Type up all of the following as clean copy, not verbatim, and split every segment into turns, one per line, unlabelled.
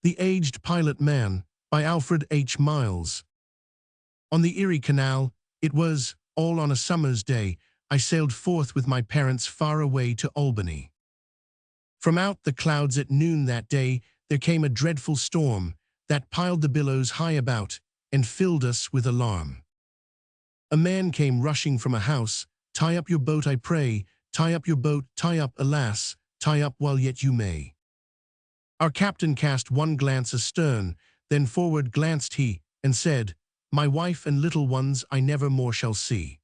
The Aged Pilot Man, by Alfred H. Miles. On the Erie Canal, it was, all on a summer's day, I sailed forth with my parents far away to Albany. From out the clouds at noon that day, there came a dreadful storm, that piled the billows high about, and filled us with alarm. A man came rushing from a house, "Tie up your boat, I pray, tie up your boat, tie up, alas, tie up while yet you may." Our captain cast one glance astern, then forward glanced he, and said, "My wife and little ones I never more shall see."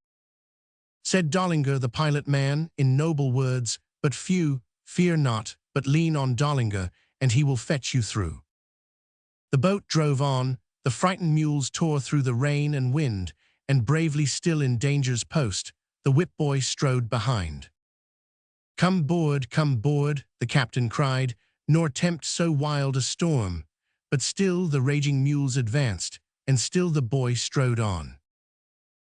Said Dollinger the pilot man, in noble words, but few, "Fear not, but lean on Dollinger, and he will fetch you through." The boat drove on, the frightened mules tore through the rain and wind, and bravely still in danger's post, the whip-boy strode behind. Come board," the captain cried, "nor tempt so wild a storm." But still the raging mules advanced, and still the boy strode on.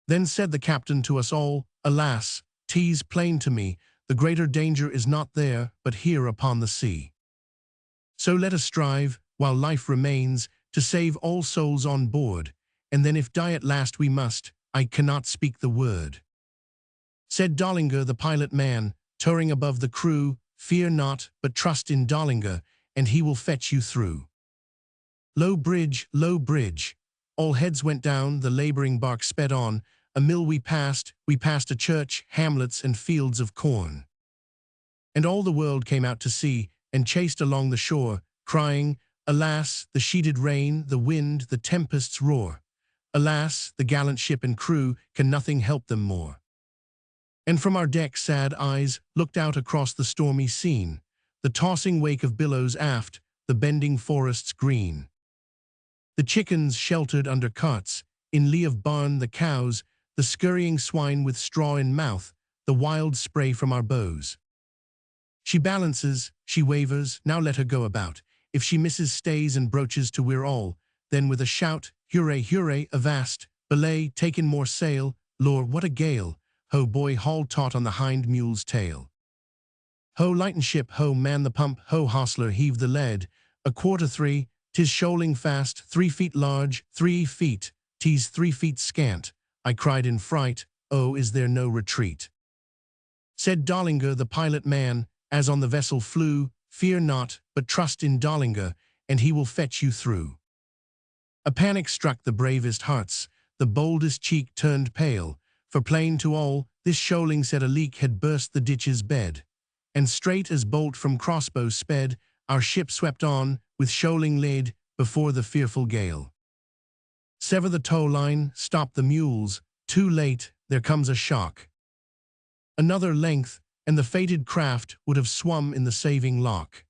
Then said the captain to us all, "Alas, 'tis plain to me, the greater danger is not there, but here upon the sea. So let us strive, while life remains, to save all souls on board, and then if die at last we must, I cannot speak the word." Said Dollinger the pilot man, towering above the crew, "Fear not, but trust in Dollinger, and he will fetch you through." Low bridge, all heads went down, the laboring bark sped on. A mill we passed a church, hamlets, and fields of corn. And all the world came out to see, and chased along the shore, crying, "Alas, the sheeted rain, the wind, the tempest's roar! Alas, the gallant ship and crew, can nothing help them more." And from our deck sad eyes looked out across the stormy scene, the tossing wake of billows aft, the bending forests green. The chickens sheltered under carts, in lee of barn the cows, the scurrying swine with straw in mouth, the wild spray from our bows. She balances, she wavers, now let her go about. If she misses stays and broaches to we're all, then with a shout, "Hurray, hurray, avast, belay, take in more sail, Lord, what a gale! Ho, boy, haul taut on the hind mule's tail. Ho, lighten ship, ho, man the pump, ho, hostler, heave the lead. A quarter 3, 'tis shoaling fast, 3 feet large, 3 feet, 'tis 3 feet scant." I cried in fright, "Oh, is there no retreat?" Said Dollinger the pilot man, as on the vessel flew, "Fear not, but trust in Dollinger, and he will fetch you through." A panic struck the bravest hearts, the boldest cheek turned pale, for plain to all, this shoaling said a leak had burst the ditch's bed. And straight as bolt from crossbow sped, our ship swept on, with shoaling lid, before the fearful gale. Sever the tow line, stop the mules, too late, there comes a shock. Another length, and the fated craft would have swum in the saving lock.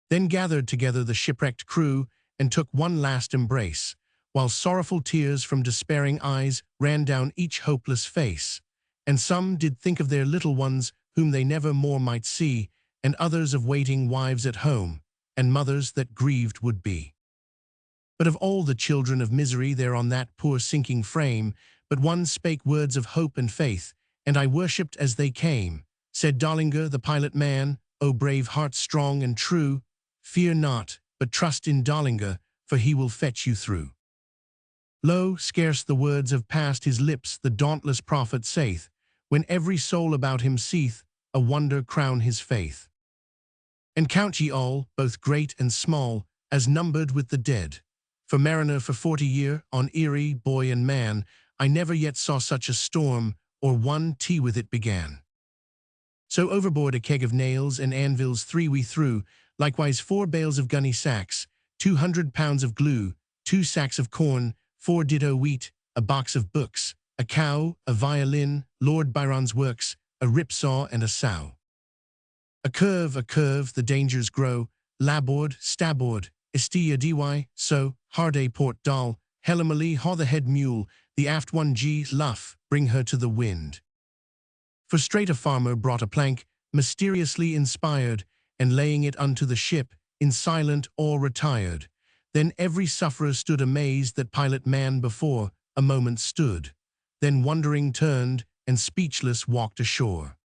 Then gathered together the shipwrecked crew, and took one last embrace, while sorrowful tears from despairing eyes ran down each hopeless face. And some did think of their little ones whom they never more might see, and others of waiting wives at home, and mothers that grieved would be. But of all the children of misery there on that poor sinking frame, but one spake words of hope and faith, and I worshipped as they came. Said Dollinger the pilot man, "O brave heart strong and true, fear not, but trust in Dollinger, for he will fetch you through." Lo, scarce the words have passed his lips, the dauntless prophet saith, when every soul about him seeth a wonder crown his faith. And count ye all, both great and small, as numbered with the dead. For mariner for 40 year, on Erie, boy and man, I never yet saw such a storm, or one tea with it began. So overboard a keg of nails and anvils 3 we threw, likewise 4 bales of gunny sacks, 200 pounds of glue, 2 sacks of corn, 4 ditto wheat, a box of books, a cow, a violin, Lord Byron's works, a ripsaw and a sow. A curve, the dangers grow, labboard, stabboard, Estilla dy, so, harday port dal, Hellamally haw the head mule, the aft one G, luff, bring her to the wind. For straight a farmer brought a plank, mysteriously inspired, and laying it unto the ship, in silent awe retired. Then every sufferer stood amazed that pilot man before a moment stood, then wondering turned, and speechless walked ashore.